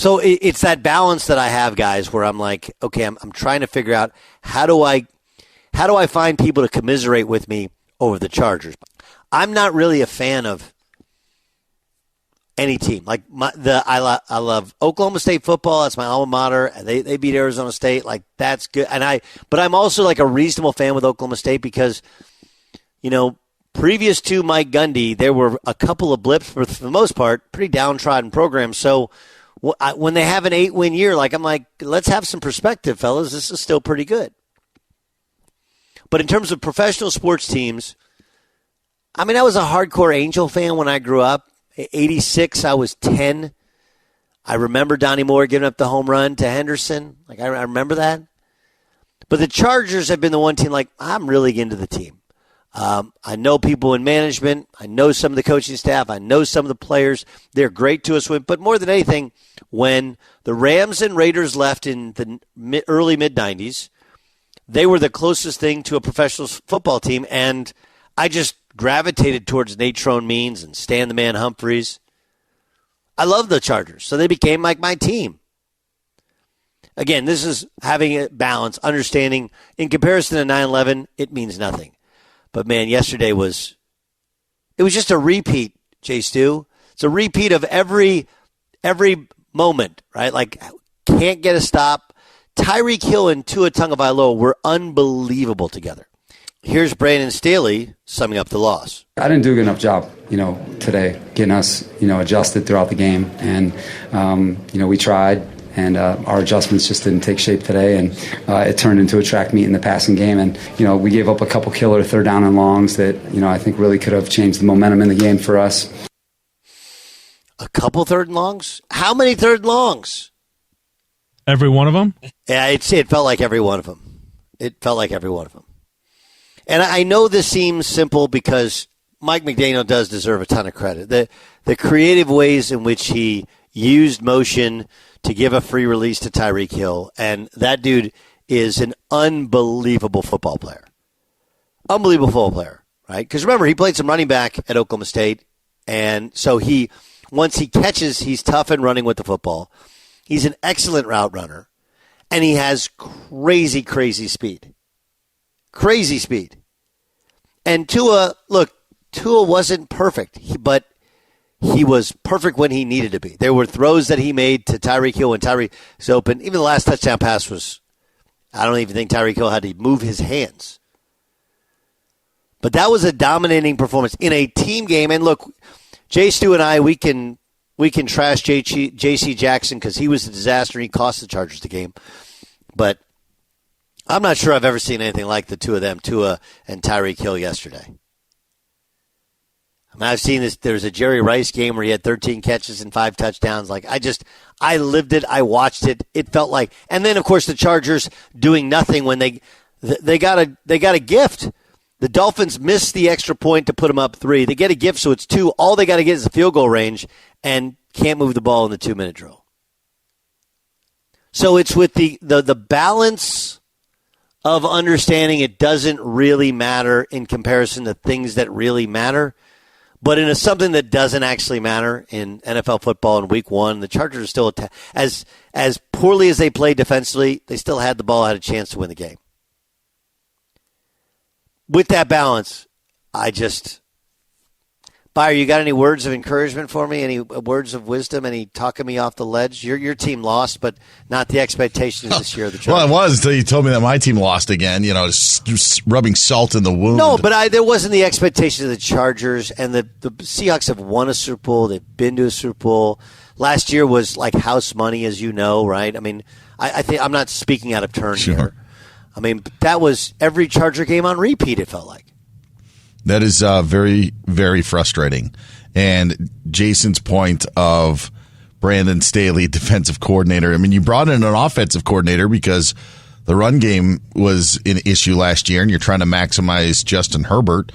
So it's that balance that I have, guys, where I'm like, okay, I'm trying to figure out how do I find people to commiserate with me over the Chargers. I'm not really a fan of any team. Like I love Oklahoma State football. That's my alma mater. They beat Arizona State. Like that's good. But I'm also like a reasonable fan with Oklahoma State because, previous to Mike Gundy, there were a couple of blips, but for the most part, pretty downtrodden programs. So when they have an 8-win year, I'm like, let's have some perspective, fellas. This is still pretty good. But in terms of professional sports teams, I was a hardcore Angel fan when I grew up. 86, I was 10. I remember Donnie Moore giving up the home run to Henderson. I remember that. But the Chargers have been the one team, I'm really into the team. I know people in management. I know some of the coaching staff. I know some of the players. They're great to us. But more than anything, when the Rams and Raiders left in the early mid-90s, they were the closest thing to a professional football team, and I just gravitated towards Natrone Means and Stan the Man Humphries. I love the Chargers, so they became like my team. Again, this is having a balance, understanding. In comparison to 9/11, it means nothing. But, man, yesterday it was just a repeat, Jay Stu. It's a repeat of every moment, right? Can't get a stop. Tyreek Hill and Tua Tagovailoa were unbelievable together. Here's Brandon Staley summing up the loss. I didn't do a good enough job, today, getting us, adjusted throughout the game. And, we tried. And our adjustments just didn't take shape today, and it turned into a track meet in the passing game. And, we gave up a couple killer third down and longs that, I think really could have changed the momentum in the game for us. A couple third and longs? How many third and longs? Every one of them? Yeah, it felt like every one of them. And I know this seems simple because Mike McDaniel does deserve a ton of credit. The creative ways in which he used motion to give a free release to Tyreek Hill, and that dude is an unbelievable football player. Unbelievable football player, right? Because remember, he played some running back at Oklahoma State, and so once he catches, he's tough and running with the football. He's an excellent route runner, and he has crazy, crazy speed. Crazy speed. And Tua wasn't perfect, but he was perfect when he needed to be. There were throws that he made to Tyreek Hill when Tyreek was open. Even the last touchdown pass was, I don't even think Tyreek Hill had to move his hands. But that was a dominating performance in a team game. And look, Jay Stu and I, we can trash J.C. Jackson because he was a disaster and he cost the Chargers the game. But I'm not sure I've ever seen anything like the two of them, Tua and Tyreek Hill yesterday. I've seen this. There's a Jerry Rice game where he had 13 catches and 5 touchdowns. I lived it. I watched it. It felt like, and then of course the Chargers doing nothing when they got a gift. The Dolphins missed the extra point to put them up 3. They get a gift, so it's 2. All they got to get is the field goal range and can't move the ball in the 2-minute drill. So it's with the balance of understanding it doesn't really matter in comparison to things that really matter. But in something that doesn't actually matter in NFL football in week 1, the Chargers are still, as poorly as they played defensively, they still had the ball, had a chance to win the game. With that balance, Beyer, you got any words of encouragement for me? Any words of wisdom? Any talking me off the ledge? Your team lost, but not the expectations this year of the Chargers. Well, it was until you told me that my team lost again. Just rubbing salt in the wound. No, but there wasn't the expectations of the Chargers, and the Seahawks have won a Super Bowl. They've been to a Super Bowl. Last year was like house money, as you know, right? I think I'm not speaking out of turn here. That was every Charger game on repeat, it felt like. That is very, very frustrating. And Jason's point of Brandon Staley, defensive coordinator. You brought in an offensive coordinator because the run game was an issue last year, and you're trying to maximize Justin Herbert.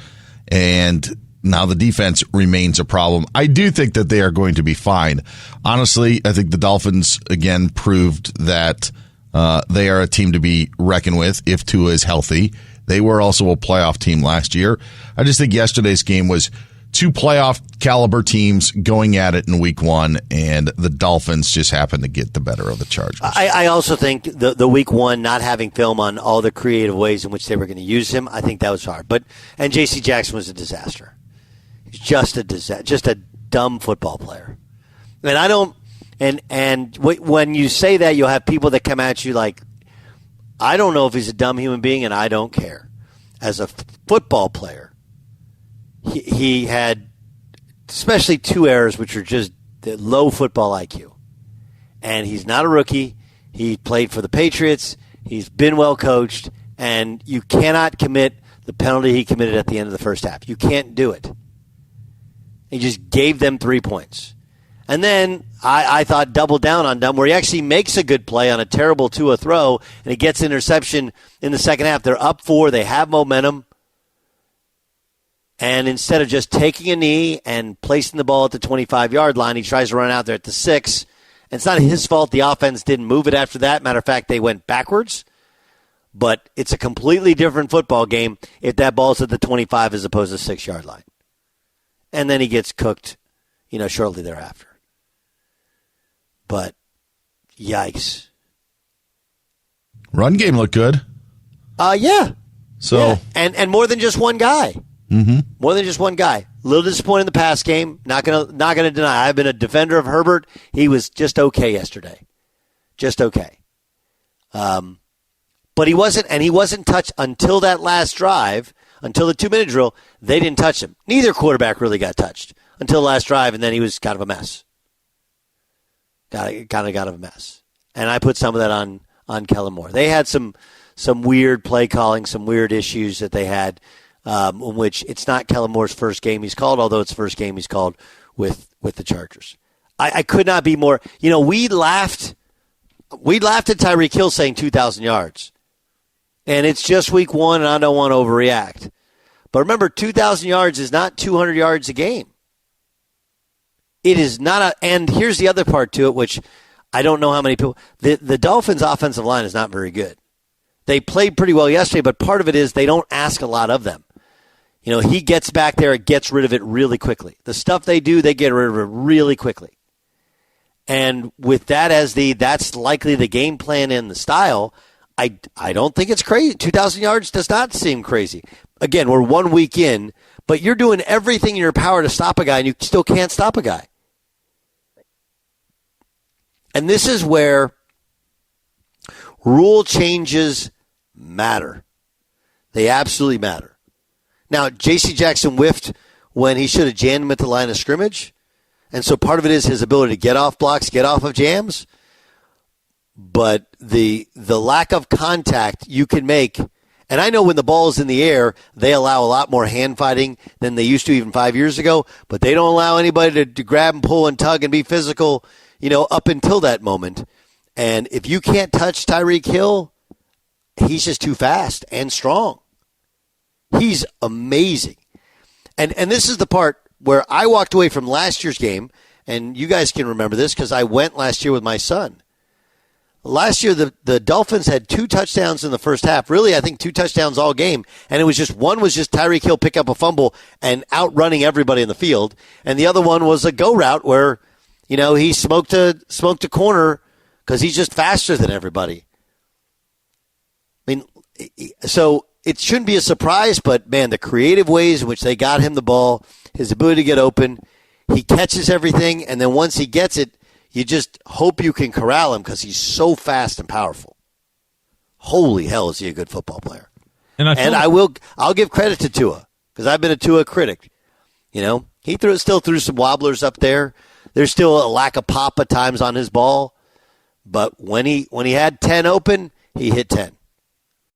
And now the defense remains a problem. I do think that they are going to be fine. Honestly, I think the Dolphins, again, proved that they are a team to be reckoned with if Tua is healthy. They were also a playoff team last year. I just think yesterday's game was two playoff caliber teams going at it in week one, and the Dolphins just happened to get the better of the Chargers. I also think the week one not having film on all the creative ways in which they were going to use him, I think that was hard. And J.C. Jackson was a disaster. He's just a disaster, just a dumb football player. And I don't. And when you say that, you'll have people that come at you like, I don't know if he's a dumb human being, and I don't care. As a football player, he had especially two errors which are just low football IQ. And he's not a rookie. He played for the Patriots. He's been well coached. And you cannot commit the penalty he committed at the end of the first half. You can't do it. He just gave them 3 points. And then I thought double down on them, where he actually makes a good play on a terrible Tua throw, and he gets interception in the second half. They're up 4. They have momentum. And instead of just taking a knee and placing the ball at the 25-yard line, he tries to run out there at the 6. And it's not his fault the offense didn't move it after that. Matter of fact, they went backwards. But it's a completely different football game if that ball's at the 25 as opposed to the 6-yard line. And then he gets cooked, shortly thereafter. But, yikes. Run game looked good. Yeah. So yeah. And more than just one guy. Mm-hmm. More than just one guy. A little disappointed in the pass game. Not gonna deny. I've been a defender of Herbert. He was just okay yesterday. Just okay. But he wasn't touched until that last drive, until the 2-minute drill. They didn't touch him. Neither quarterback really got touched until the last drive, and then he was kind of a mess. Kind of got a mess. And I put some of that on Kellen Moore. They had some weird play calling, some weird issues that they had, in which it's not Kellen Moore's first game he's called, although it's the first game he's called with the Chargers. I could not be more. We laughed at Tyreek Hill saying 2,000 yards. And it's just week one, and I don't want to overreact. But remember, 2,000 yards is not 200 yards a game. It is not and here's the other part to it, which I don't know how many people. The Dolphins' offensive line is not very good. They played pretty well yesterday, but part of it is they don't ask a lot of them. He gets back there and gets rid of it really quickly. The stuff they do, they get rid of it really quickly. And with that that's likely the game plan and the style, I don't think it's crazy. 2,000 yards does not seem crazy. Again, we're 1 week in, but you're doing everything in your power to stop a guy, and you still can't stop a guy. And this is where rule changes matter. They absolutely matter. Now, J.C. Jackson whiffed when he should have jammed him at the line of scrimmage. And so part of it is his ability to get off blocks, get off of jams. But the lack of contact you can make, and I know when the ball is in the air, they allow a lot more hand fighting than they used to even 5 years ago, but they don't allow anybody to grab and pull and tug and be physical, up until that moment. And if you can't touch Tyreek Hill, he's just too fast and strong. He's amazing. And this is the part where I walked away from last year's game, and you guys can remember this because I went last year with my son. Last year, the Dolphins had 2 touchdowns in the first half. Really, I think 2 touchdowns all game. And it was just one was just Tyreek Hill pick up a fumble and outrunning everybody in the field. And the other one was a go route where, he smoked a corner because he's just faster than everybody. I mean, so it shouldn't be a surprise, but, man, the creative ways in which they got him the ball, his ability to get open, he catches everything, and then once he gets it, you just hope you can corral him because he's so fast and powerful. Holy hell, is he a good football player? And I'll give credit to Tua because I've been a Tua critic. He still threw some wobblers up there. There's still a lack of pop at times on his ball, but when he had 10 open, he hit 10.